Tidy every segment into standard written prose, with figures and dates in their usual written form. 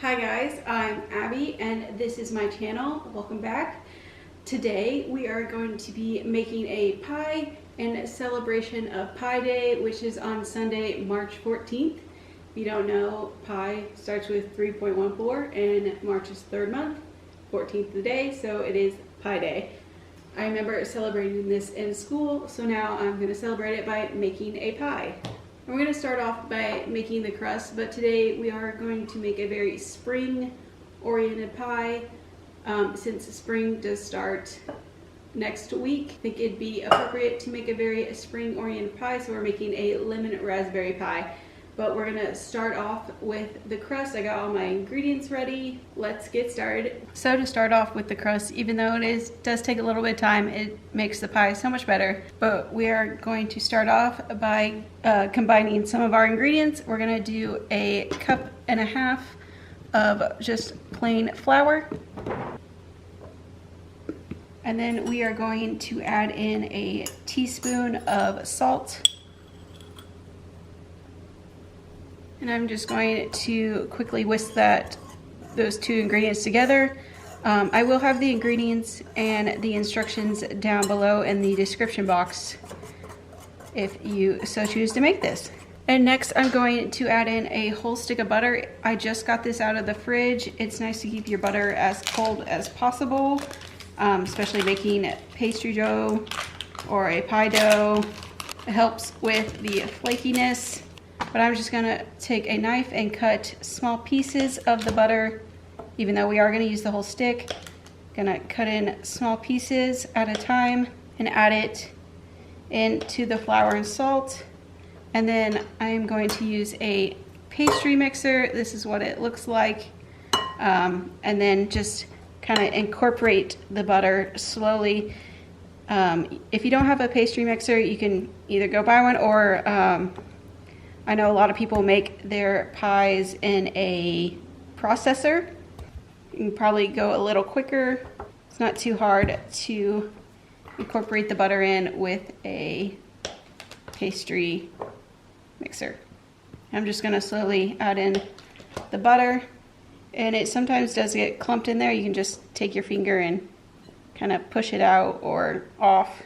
Hi guys, I'm Abby and this is my channel. Welcome back. Today we are going to be making a pie in celebration of Pi Day, which is on Sunday, March 14th. If you don't know, Pi starts with 3.14 and March is third month, 14th of the day, so it is Pi Day. I remember celebrating this in school, so now I'm going to celebrate it by making a pie. We're going to start off by making the crust, but today we are going to make a very spring-oriented pie. Since spring does start next week, I think it'd be appropriate to make a very spring-oriented pie, so we're making a lemon raspberry pie. But we're going to start off with the crust. I got all my ingredients ready. Let's get started. So to start off with the crust, even though it does take a little bit of time, it makes the pie so much better. But we are going to start off by combining some of our ingredients. We're going to do 1.5 cups of just plain flour. And then we are going to add in a teaspoon of salt. And I'm just going to quickly whisk those two ingredients together. I will have the ingredients and the instructions down below in the description box if you so choose to make this. And next I'm going to add in a whole stick of butter. I just got this out of the fridge. It's nice to keep your butter as cold as possible, especially making pastry dough or a pie dough. It helps with the flakiness. But I'm just gonna take a knife and cut small pieces of the butter, even though we are gonna use the whole stick. Gonna cut in small pieces at a time and add it into the flour and salt. And then I'm going to use a pastry mixer. This is what it looks like. And then just kind of incorporate the butter slowly. If you don't have a pastry mixer, you can either go buy one or I know a lot of people make their pies in a processor. You can probably go a little quicker. It's not too hard to incorporate the butter in with a pastry mixer. I'm just gonna slowly add in the butter, and it sometimes does get clumped in there. You can just take your finger and kind of push it out or off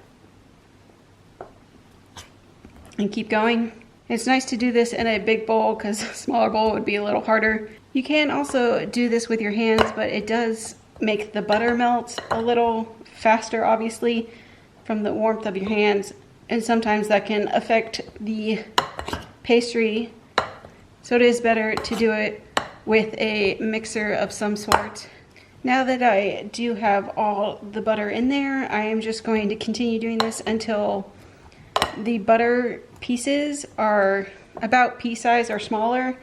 and keep going. It's nice to do this in a big bowl because a smaller bowl would be a little harder. You can also do this with your hands, but it does make the butter melt a little faster, obviously, from the warmth of your hands. And sometimes that can affect the pastry. So it is better to do it with a mixer of some sort. Now that I do have all the butter in there, I am just going to continue doing this until the butter pieces are about pea size or smaller,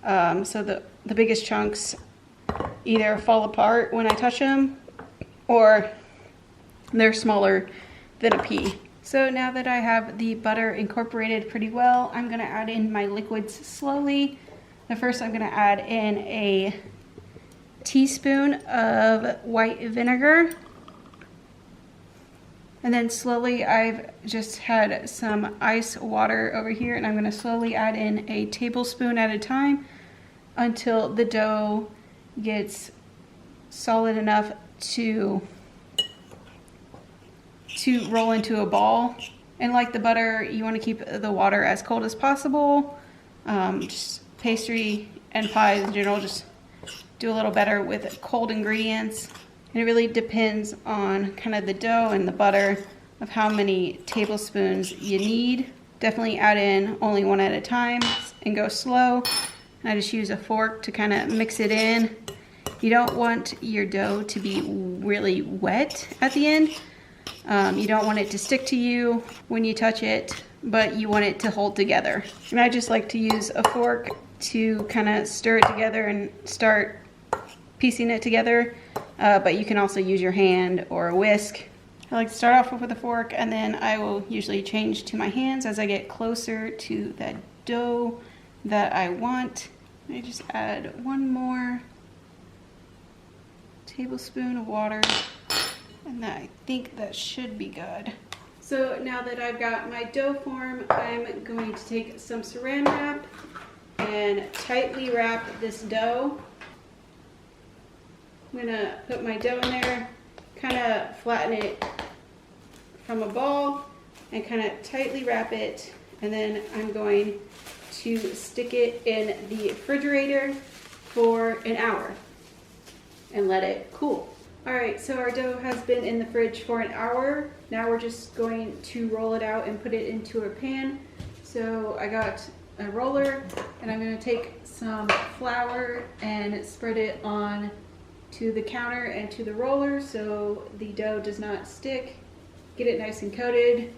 so the biggest chunks either fall apart when I touch them or they're smaller than a pea. So now that I have the butter incorporated pretty well, I'm going to add in my liquids slowly. First I'm going to add in a teaspoon of white vinegar. And then slowly, I've just had some ice water over here, and I'm going to slowly add in a tablespoon at a time until the dough gets solid enough to roll into a ball. And like the butter, you want to keep the water as cold as possible. Just pastry and pies in general just do a little better with cold ingredients. And it really depends on kind of the dough and the butter of how many tablespoons you need. Definitely add in only one at a time and go slow. I just use a fork to kind of mix it in. You don't want your dough to be really wet at the end. You don't want it to stick to you when you touch it, but you want it to hold together. And I just like to use a fork to kind of stir it together and start piecing it together. But you can also use your hand or a whisk. I like to start off with a fork, and then I will usually change to my hands as I get closer to that dough that I want. I just add one more tablespoon of water, and I think that should be good. So now that I've got my dough form, I'm going to take some saran wrap and tightly wrap this dough. I'm gonna put my dough in there, kind of flatten it from a ball and kind of tightly wrap it, and then I'm going to stick it in the refrigerator for an hour and let it cool. All right, so our dough has been in the fridge for an hour. Now we're just going to roll it out and put it into a pan. So I got a roller, and I'm gonna take some flour and spread it on to the counter and to the roller so the dough does not stick. Get it nice and coated.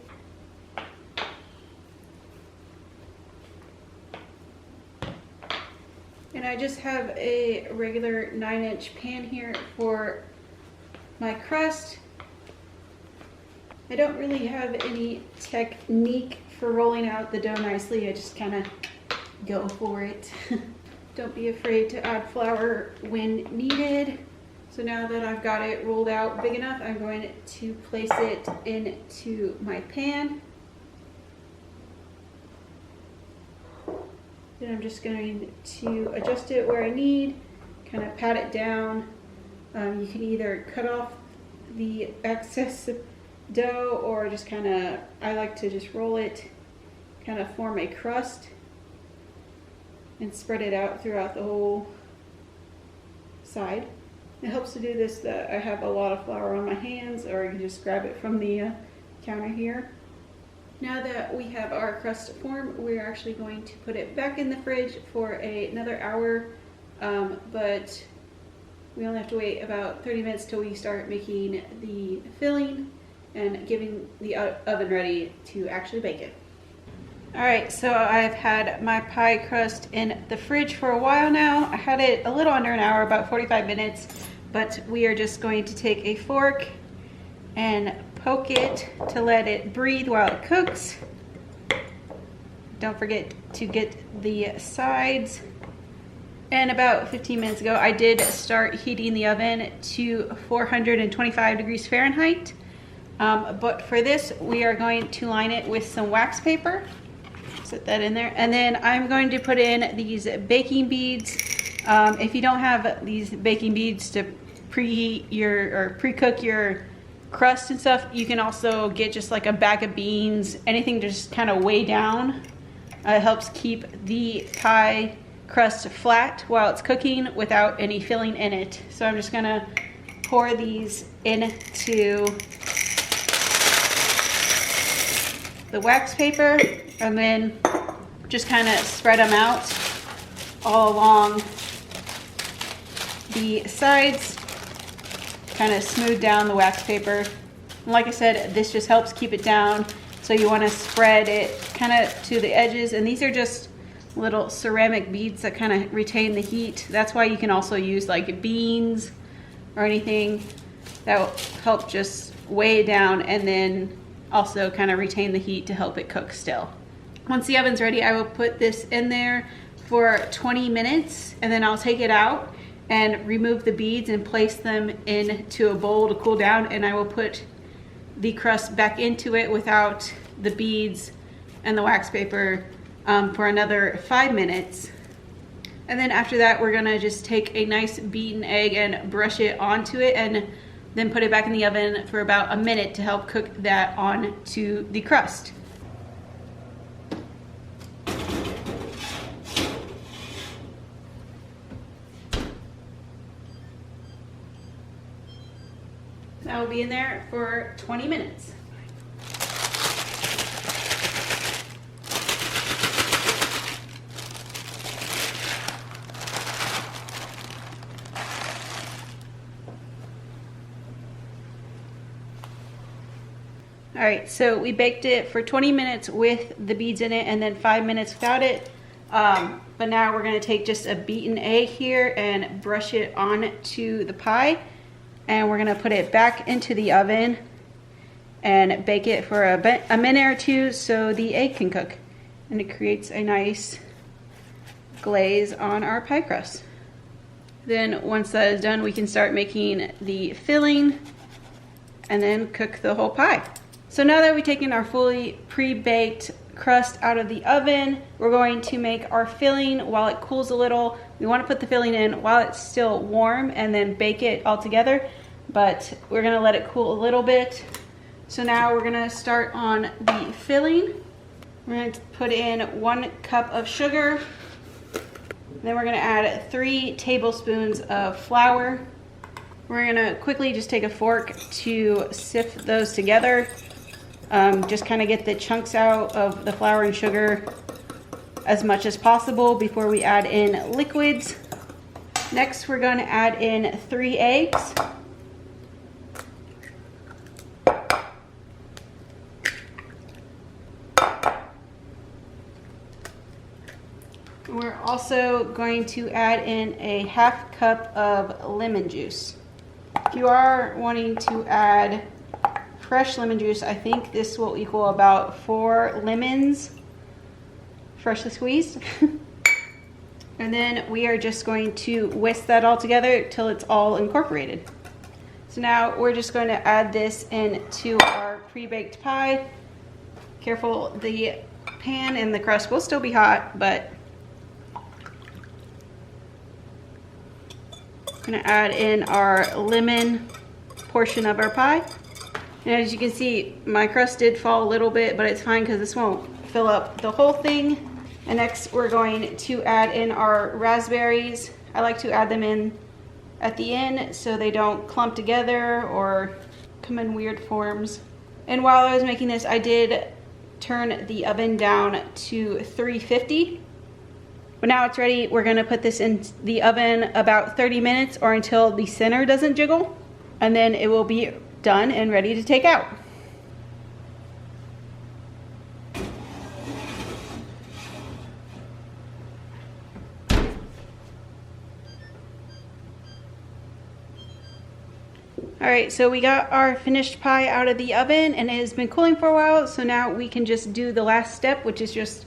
And I just have a regular 9-inch pan here for my crust. I don't really have any technique for rolling out the dough nicely. I just kind of go for it. Don't be afraid to add flour when needed. So now that I've got it rolled out big enough, I'm going to place it into my pan. Then I'm just going to adjust it where I need, kind of pat it down. You can either cut off the excess dough or just kind of, I like to just roll it, kind of form a crust and spread it out throughout the whole side. It helps to do this that I have a lot of flour on my hands, or you can just grab it from the counter here. Now that we have our crust formed, we're actually going to put it back in the fridge for another hour, but we only have to wait about 30 minutes till we start making the filling and getting the oven ready to actually bake it. All right, so I've had my pie crust in the fridge for a while now. I had it a little under an hour, about 45 minutes, but we are just going to take a fork and poke it to let it breathe while it cooks. Don't forget to get the sides. And about 15 minutes ago, I did start heating the oven to 425 degrees Fahrenheit. But for this, we are going to line it with some wax paper. Set that in there. And then I'm going to put in these baking beads. If you don't have these baking beads to preheat or pre-cook your crust and stuff, you can also get just like a bag of beans, anything to just kind of weigh down. It helps keep the pie crust flat while it's cooking without any filling in it. So I'm just gonna pour these into the wax paper and then just kind of spread them out all along the sides, kind of smooth down the wax paper. And like I said, this just helps keep it down. So you want to spread it kind of to the edges, and these are just little ceramic beads that kind of retain the heat. That's why you can also use like beans or anything that will help just weigh it down and then also kind of retain the heat to help it cook still. Once the oven's ready, I will put this in there for 20 minutes and then I'll take it out and remove the beads and place them into a bowl to cool down, and I will put the crust back into it without the beads and the wax paper for another 5 minutes. And then after that, we're gonna just take a nice beaten egg and brush it onto it and then put it back in the oven for about a minute to help cook that onto the crust. That will be in there for 20 minutes. All right, so we baked it for 20 minutes with the beads in it and then 5 minutes without it. But now we're gonna take just a beaten egg here and brush it onto the pie. And we're gonna put it back into the oven and bake it for a minute or two so the egg can cook. And it creates a nice glaze on our pie crust. Then once that is done, we can start making the filling and then cook the whole pie. So now that we've taken our fully pre-baked crust out of the oven. We're going to make our filling while it cools a little. We want to put the filling in while it's still warm and then bake it all together, but we're going to let it cool a little bit. So now we're going to start on the filling. We're going to put in 1 cup of sugar. Then we're going to add 3 tablespoons of flour. We're going to quickly just take a fork to sift those together. Just kind of get the chunks out of the flour and sugar as much as possible before we add in liquids. Next, we're going to add in 3 eggs. We're also going to add in a 1/2 cup of lemon juice. If you are wanting to add fresh lemon juice, I think this will equal about 4 lemons, freshly squeezed. And then we are just going to whisk that all together till it's all incorporated. So now we're just going to add this into our pre-baked pie. Careful, the pan and the crust will still be hot, but I'm gonna add in our lemon portion of our pie. And as you can see, my crust did fall a little bit, but it's fine because this won't fill up the whole thing. And next we're going to add in our raspberries. I like to add them in at the end so they don't clump together or come in weird forms. And while I was making this, I did turn the oven down to 350. But now it's ready. We're gonna put this in the oven about 30 minutes or until the center doesn't jiggle, and then it will be done and ready to take out. All right, so we got our finished pie out of the oven and it has been cooling for a while, so now we can just do the last step, which is just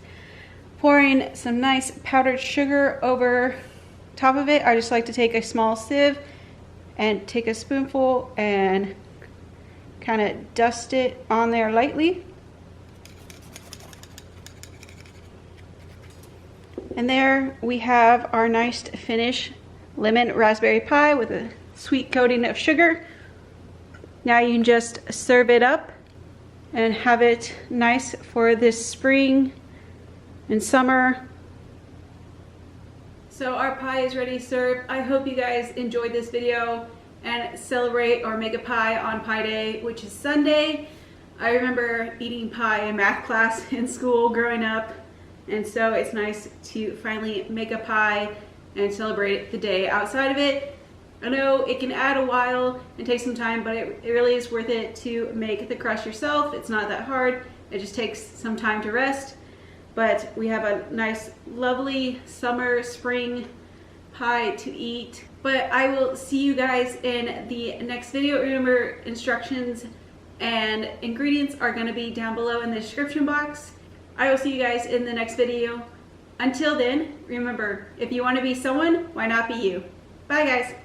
pouring some nice powdered sugar over top of it. I just like to take a small sieve and take a spoonful and kind of dust it on there lightly. And there we have our nice finished lemon raspberry pie with a sweet coating of sugar. Now you can just serve it up and have it nice for this spring and summer. So our pie is ready to serve. I hope you guys enjoyed this video and celebrate or make a pie on Pie Day, which is Sunday. I remember eating pie in math class in school growing up, and so it's nice to finally make a pie and celebrate the day outside of it. I know it can add a while and take some time, but it really is worth it to make the crust yourself. It's not that hard. It just takes some time to rest. But we have a nice, lovely summer, spring pie to eat. But I will see you guys in the next video. Remember, instructions and ingredients are going to be down below in the description box. I will see you guys in the next video. Until then, remember, if you want to be someone, why not be you? Bye, guys.